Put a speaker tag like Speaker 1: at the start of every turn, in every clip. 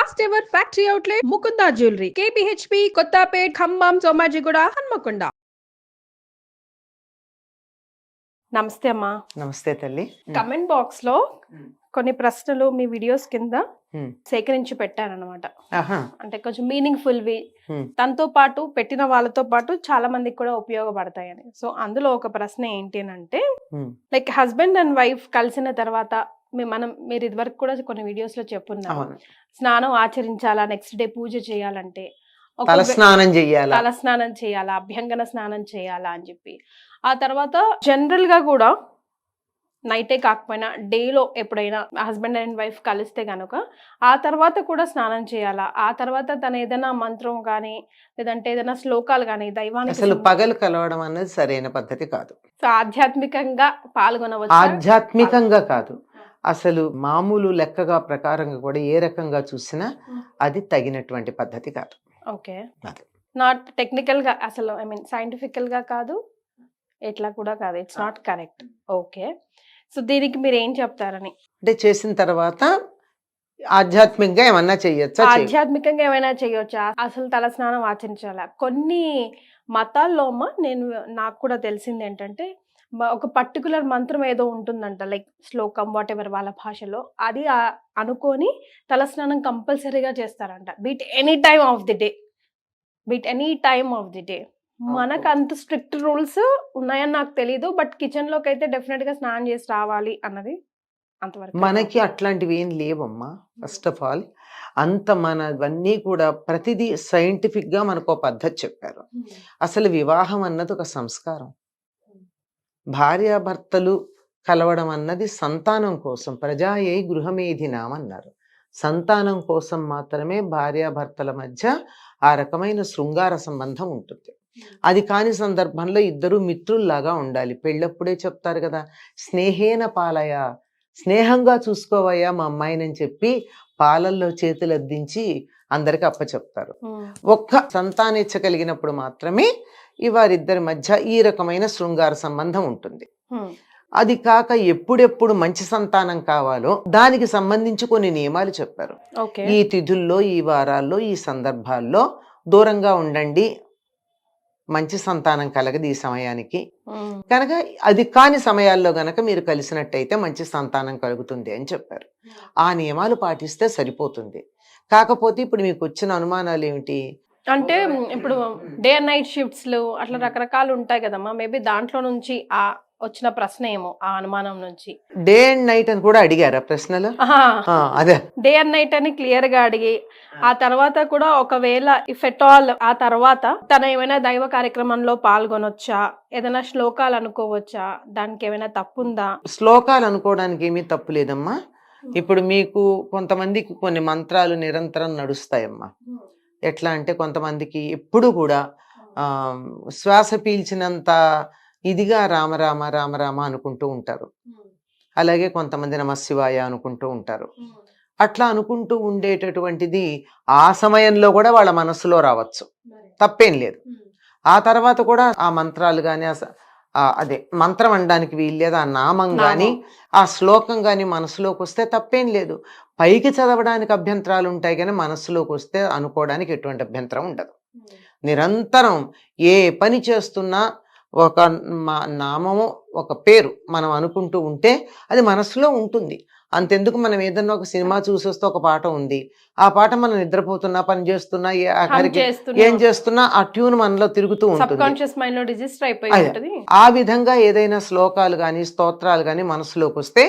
Speaker 1: First ever factory outlet Mukunda jewellery KPHB Kothapet Khammam Somajiguda Hanamkonda. నమస్తే అమ్మా.
Speaker 2: నమస్తే తల్లి.
Speaker 1: కమెంట్ బాక్స్ లో కొన్ని ప్రశ్నలు మీ వీడియోస్ కింద సేకరించి పెట్టారనమాట. అంటే కొంచెం మీనింగ్ఫుల్ వి, తనతో పాటు పెట్టిన వాళ్ళతో పాటు చాలా మందికి కూడా ఉపయోగపడతాయని. సో అందులో ఒక ప్రశ్న ఏంటి అంటే, లైక్ హస్బెండ్ అండ్ వైఫ్ కలిసిన తర్వాత మీరు ఇదివరకు కూడా కొన్ని వీడియోస్ లో చెప్పున్నారు, స్నానం ఆచరించాలా, నెక్స్ట్ డే పూజ చేయాలంటే
Speaker 2: తలస్నానం
Speaker 1: చేయాలా, అభ్యంగన స్నానం చేయాలా అని చెప్పి. ఆ తర్వాత జనరల్ గా కూడా నైటే కాకపోయినా డేలో ఎప్పుడైనా హస్బెండ్ అండ్ వైఫ్ కలిస్తే కనుక ఆ తర్వాత కూడా స్నానం చేయాలా, ఆ తర్వాత తన ఏదైనా మంత్రం కానీ లేదంటే ఏదైనా శ్లోకాలు కానీ దైవానికి
Speaker 2: అసలు పగలు కలవడం అనేది సరైన పద్ధతి కాదు.
Speaker 1: ఆధ్యాత్మికంగా పాల్గొనవచ్చు.
Speaker 2: ఆధ్యాత్మికంగా కాదు, అసలు మామూలు లెక్కగా ప్రకారంగా కూడా ఏ రకంగా చూసినా అది తగినటువంటి పద్ధతి కాదు.
Speaker 1: ఓకే, నాట్ టెక్నికల్ గా, అసలు ఐ మీన్ సైంటిఫికల్ గా కాదు, ఎట్లా కూడా కాదు, it's not correct. Okay, so దీనికి మీరు ఏం చెప్తారని?
Speaker 2: అంటే చేసిన తర్వాత ఆధ్యాత్మికంగా ఏమన్నా చేయొచ్చా?
Speaker 1: ఆధ్యాత్మికంగా ఏమైనా చేయొచ్చా? అసలు తల స్నానం ఆచరించాలా? కొన్ని మతాల్లో నాకు కూడా తెలిసింది ఏంటంటే, ఒక పర్టికులర్ మంత్రం ఏదో ఉంటుందంట, లైక్ శ్లోకం వాట్ ఎవర్ వాళ్ళ భాషలో, అది అనుకొని తలస్నానం కంపల్సరీగా చేస్తారంట. Beat any time of the day. మనకు అంత స్ట్రిక్ట్ రూల్స్ ఉన్నాయని నాకు తెలీదు, బట్ కిచెన్ లోకి అయితే డెఫినెట్ గా స్నానం చేసి రావాలి అన్నది అంతవరకు.
Speaker 2: మనకి అట్లాంటివి ఏం లేవమ్మా. ఫస్ట్ ఆఫ్ ఆల్ అంత మనవన్నీ కూడా ప్రతిదీ సైంటిఫిక్ గా మనకు ఒక పద్ధతి చెప్పారు. అసలు వివాహం అన్నది ఒక సంస్కారం. భార్యాభర్తలు కలవడం అన్నది సంతానం కోసం, ప్రజాయై గృహమేధినాం అన్నారు. సంతానం కోసం మాత్రమే భార్యాభర్తల మధ్య ఆ రకమైన శృంగార సంబంధం ఉంటుంది. అది కాని సందర్భంలో ఇద్దరు మిత్రుల్లాగా ఉండాలి. పెళ్ళప్పుడే చెప్తారు కదా, స్నేహేన పాలయ, స్నేహంగా చూసుకోవయ్యా మా అమ్మాయినని చెప్పి పాలల్లో చేతులు అద్దించి అందరికి అప్పచెప్తారు. ఒక్క సంతానేచ్ఛ కలిగినప్పుడు మాత్రమే వారిద్దరి మధ్య ఈ రకమైన శృంగార సంబంధం ఉంటుంది. అది కాక ఎప్పుడెప్పుడు మంచి సంతానం కావాలో దానికి సంబంధించి కొన్ని నియమాలు చెప్పారు. ఈ తిథుల్లో, ఈ వారాల్లో, ఈ సందర్భాల్లో దూరంగా ఉండండి, మంచి సంతానం కలగదు ఈ సమయానికి. కనుక అది కాని సమయాల్లో గనక మీరు కలిసినట్టయితే మంచి సంతానం కలుగుతుంది అని చెప్పారు. ఆ నియమాలు పాటిస్తే సరిపోతుంది. కాకపోతే ఇప్పుడు మీకు వచ్చిన అనుమానాలు ఏమిటి
Speaker 1: అంటే, ఇప్పుడు డే అండ్ నైట్ షిఫ్ట్స్ అట్లా రకరకాలు ఉంటాయి కదమ్మా, మేబీ దాంట్లో నుంచి ఆ వచ్చిన ప్రశ్న ఏమో, ఆ అనుమానం నుంచి.
Speaker 2: డే అండ్ నైట్ అని కూడా అడిగారా ప్రశ్నలు? అదే
Speaker 1: డే అండ్ నైట్ అని క్లియర్ గా అడిగి, ఆ తర్వాత కూడా ఒకవేళ ఇఫ్ ఎట్ ఆల్ ఆ తర్వాత తన ఏమైనా దైవ కార్యక్రమంలో పాల్గొనొచ్చా, ఏదైనా శ్లోకాలు అనుకోవచ్చా, దానికి ఏమైనా తప్పుందా?
Speaker 2: శ్లోకాలు అనుకోవడానికి ఏమీ తప్పు లేదమ్మా. ఇప్పుడు మీకు కొంతమందికి కొన్ని మంత్రాలు నిరంతరం నడుస్తాయమ్మా. ఎట్లా అంటే, కొంతమందికి ఎప్పుడు కూడా శ్వాస పీల్చినంత ఇదిగా రామరామ రామరామ అనుకుంటూ ఉంటారు. అలాగే కొంతమంది నమశివాయ అనుకుంటూ ఉంటారు. అట్లా అనుకుంటూ ఉండేటటువంటిది ఆ సమయంలో కూడా వాళ్ళ మనస్సులో రావచ్చు, తప్పేం లేదు. ఆ తర్వాత కూడా ఆ మంత్రాలు కానీ, అదే మంత్రం అనడానికి వీల్లేదు, ఆ నామం కానీ ఆ శ్లోకం కానీ మనసులోకి వస్తే తప్పేం లేదు. పైకి చదవడానికి అభ్యంతరాలు ఉంటాయి కానీ మనస్సులోకి వస్తే అనుకోవడానికి ఎటువంటి అభ్యంతరం ఉండదు. నిరంతరం ఏ పని చేస్తున్నా ఒక నామము, ఒక పేరు మనం అనుకుంటూ ఉంటే అది మనసులో ఉంటుంది. అంతెందుకు, మనం ఏదన్నా ఒక సినిమా చూసేస్తే ఒక పాట ఉంది, ఆ పాట మనం నిద్రపోతున్నా, పని చేస్తున్నా, ఏం చేస్తున్నా ఆ ట్యూన్ మనలో తిరుగుతూ ఉంటుంది. ఆ విధంగా ఏదైనా శ్లోకాలు కానీ స్తోత్రాలు కానీ మనసులోకి వస్తే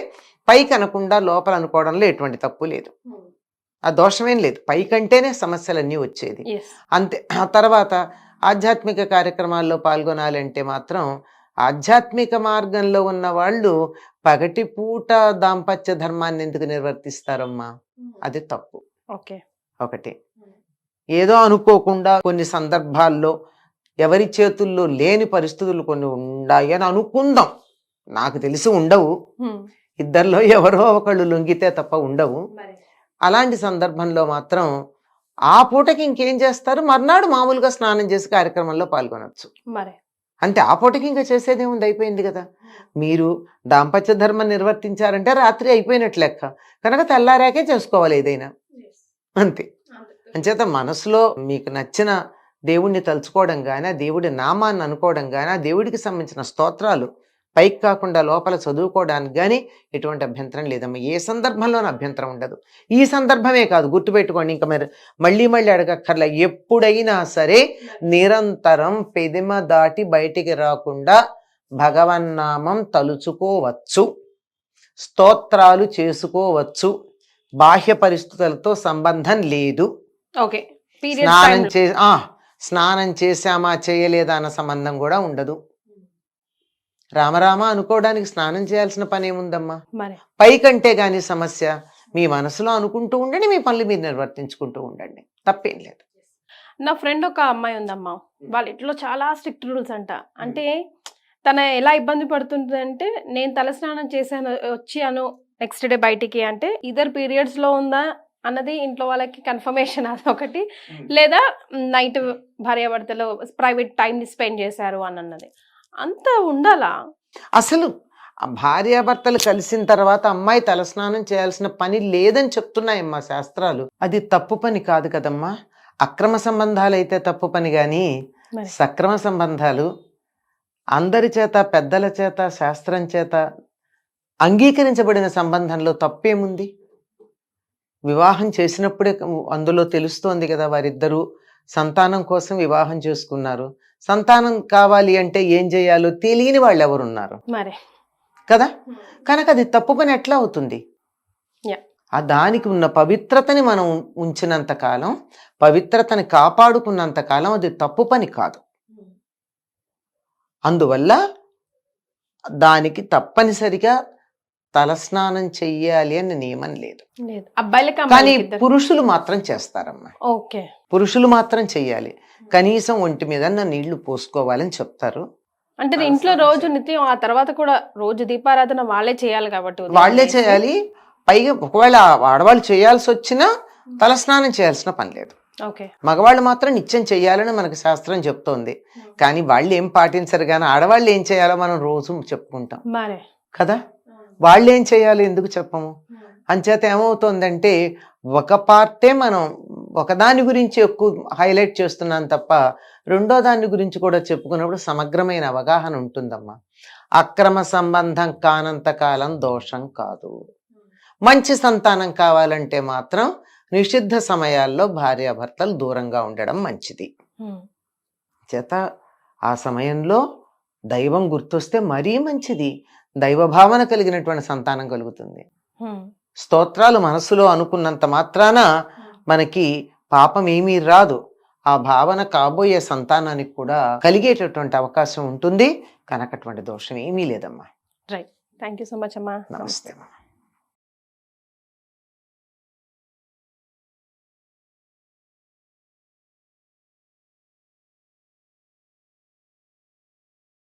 Speaker 2: పైకి అనకుండా లోపల అనుకోవడంలో ఎటువంటి తప్పు లేదు, ఆ దోషమేం లేదు. పైకంటేనే సమస్యలన్నీ వచ్చేది అంతే. ఆ తర్వాత ఆధ్యాత్మిక కార్యక్రమాల్లో పాల్గొనాలంటే మాత్రం ఆధ్యాత్మిక మార్గంలో ఉన్న వాళ్ళు పగటిపూట దాంపత్య ధర్మాన్ని ఎందుకు నిర్వర్తిస్తారమ్మా? అది తప్పు. ఒకటి, ఏదో అనుకోకుండా కొన్ని సందర్భాల్లో ఎవరి చేతుల్లో లేని పరిస్థితులు కొన్ని ఉన్నాయి అని అనుకుందాం, నాకు తెలిసి ఉండవు, ఇద్దరిలో ఎవరో ఒకళ్ళు లొంగితే తప్ప ఉండవు. అలాంటి సందర్భంలో మాత్రం ఆ పూటకి ఇంకేం చేస్తారు, మర్నాడు మామూలుగా స్నానం చేసి కార్యక్రమంలో పాల్గొనవచ్చు. అంటే ఆ పూటకి ఇంకా చేసేదేముంది, అయిపోయింది కదా. మీరు దాంపత్య ధర్మం నిర్వర్తించారంటే రాత్రి అయిపోయినట్లు లెక్క, కనుక తెల్లారాకే చేసుకోవాలి ఏదైనా. అంతే. అంచేత మనసులో మీకు నచ్చిన దేవుణ్ణి తలుచుకోవడం కానీ, ఆ దేవుడి నామాన్ని అనుకోవడం కానీ, ఆ దేవుడికి సంబంధించిన స్తోత్రాలు పైకి కాకుండా లోపల చదువుకోవడానికి కానీ ఎటువంటి అభ్యంతరం లేదమ్మా. ఏ సందర్భంలోనూ అభ్యంతరం ఉండదు. ఈ సందర్భమే కాదు, గుర్తుపెట్టుకోండి. ఇంకా మీరు మళ్ళీ మళ్ళీ అడగక్కర్లే. ఎప్పుడైనా సరే నిరంతరం పెదిమ దాటి బయటికి రాకుండా భగవన్నామం తలుచుకోవచ్చు, స్తోత్రాలు చేసుకోవచ్చు. బాహ్య పరిస్థితులతో సంబంధం లేదు.
Speaker 1: ఓకే.
Speaker 2: స్నానం చేశామా చేయలేదా అన్న సంబంధం కూడా ఉండదు. రామరామ అనుకోవడానికి స్నానం చేయాల్సిన పని ఏముందమ్మా? పైకంటే గాని సమస్య. మీ మనసులో అనుకుంటూ ఉండండి, మీ పనులు మీరు నిర్వర్తించుకుంటూ ఉండండి, తప్పేం లేదు.
Speaker 1: నా ఫ్రెండ్ ఒక అమ్మాయి ఉందమ్మా, వాళ్ళ ఇంట్లో చాలా స్ట్రిక్ట్ రూల్స్ అంట. అంటే తన ఎలా ఇబ్బంది పడుతుంది అంటే, నేను తలస్నానం చేశాను వచ్చాను నెక్స్ట్ డే బయటికి అంటే ఇద్దరు పీరియడ్స్ లో ఉందా అన్నది ఇంట్లో వాళ్ళకి కన్ఫర్మేషన్ అదొకటి, లేదా నైట్ భార్యాభర్తలు ప్రైవేట్ టైం స్పెండ్ చేశారు అని అన్నది. అంత ఉండాలా?
Speaker 2: అసలు భార్యాభర్తలు కలిసిన తర్వాత అమ్మాయి తలస్నానం చేయాల్సిన పని లేదని చెప్తున్నాయమ్మా శాస్త్రాలు. అది తప్పు పని కాదు కదమ్మా. అక్రమ సంబంధాలు అయితే తప్పు పని, కానీ సక్రమ సంబంధాలు అందరి చేత, పెద్దల చేత, శాస్త్రం చేత అంగీకరించబడిన సంబంధంలో తప్పేముంది? వివాహం చేసినప్పుడే అందులో తెలుస్తోంది కదా, వారిద్దరూ సంతానం కోసం వివాహం చేసుకున్నారు. సంతానం కావాలి అంటే ఏం చేయాలో తెలియని వాళ్ళు ఎవరున్నారు కదా. కనుక అది తప్పు పని ఎట్లా అవుతుంది? ఆ దానికి ఉన్న పవిత్రతని మనం ఉంచినంత కాలం, పవిత్రతని కాపాడుకున్నంత కాలం అది తప్పు పని కాదు. అందువల్ల దానికి తప్పనిసరిగా తలస్నానం చెయ్యాలి అని నియమం లేదు. కానీ పురుషులు మాత్రం చేస్తారమ్మా. పురుషులు మాత్రం చెయ్యాలి. కనీసం ఒంటి మీద నీళ్లు పోసుకోవాలని చెప్తారు.
Speaker 1: అంటే ఇంట్లో రోజు నిత్యం, ఆ తర్వాత కూడా రోజు దీపారాధన వాళ్ళే చేయాలి కాబట్టి
Speaker 2: వాళ్ళే చేయాలి. పైగా ఒకవేళ ఆడవాళ్ళు చేయాల్సి వచ్చినా తలస్నానం చేయాల్సిన పని లేదు. మగవాళ్ళు మాత్రం నిత్యం చెయ్యాలని మనకు శాస్త్రం చెప్తోంది. కానీ వాళ్ళు ఏం పాటించరు. కానీ ఆడవాళ్ళు ఏం చేయాలో మనం రోజు చెప్పుకుంటాం కదా. వాళ్ళు ఏం చేయాలో ఎందుకు చెప్పము? అంచేత ఏమవుతోందంటే ఒక పార్టే మనం ఒకదాని గురించి ఎక్కువ హైలైట్ చేస్తున్నాం తప్ప రెండో దాని గురించి కూడా చెప్పుకున్నప్పుడు సమగ్రమైన అవగాహన ఉంటుందమ్మా. అక్రమ సంబంధం కానంత కాలం దోషం కాదు. మంచి సంతానం కావాలంటే మాత్రం నిషిద్ధ సమయాల్లో భార్యాభర్తలు దూరంగా ఉండడం మంచిది. చేత ఆ సమయంలో దైవం గుర్తొస్తే మరీ మంచిది. దైవభావన కలిగినటువంటి సంతానం కలుగుతుంది. స్తోత్రాలు మనసులో అనుకున్నంత మాత్రాన మనకి పాపం ఏమీ రాదు. ఆ భావన కాబోయే సంతానానికి కూడా కలిగేటటువంటి అవకాశం ఉంటుంది. కనుక అటువంటి దోషం ఏమీ లేదమ్మా.
Speaker 1: Right. Thank you so much అమ్మా.
Speaker 2: నమస్తే అమ్మా.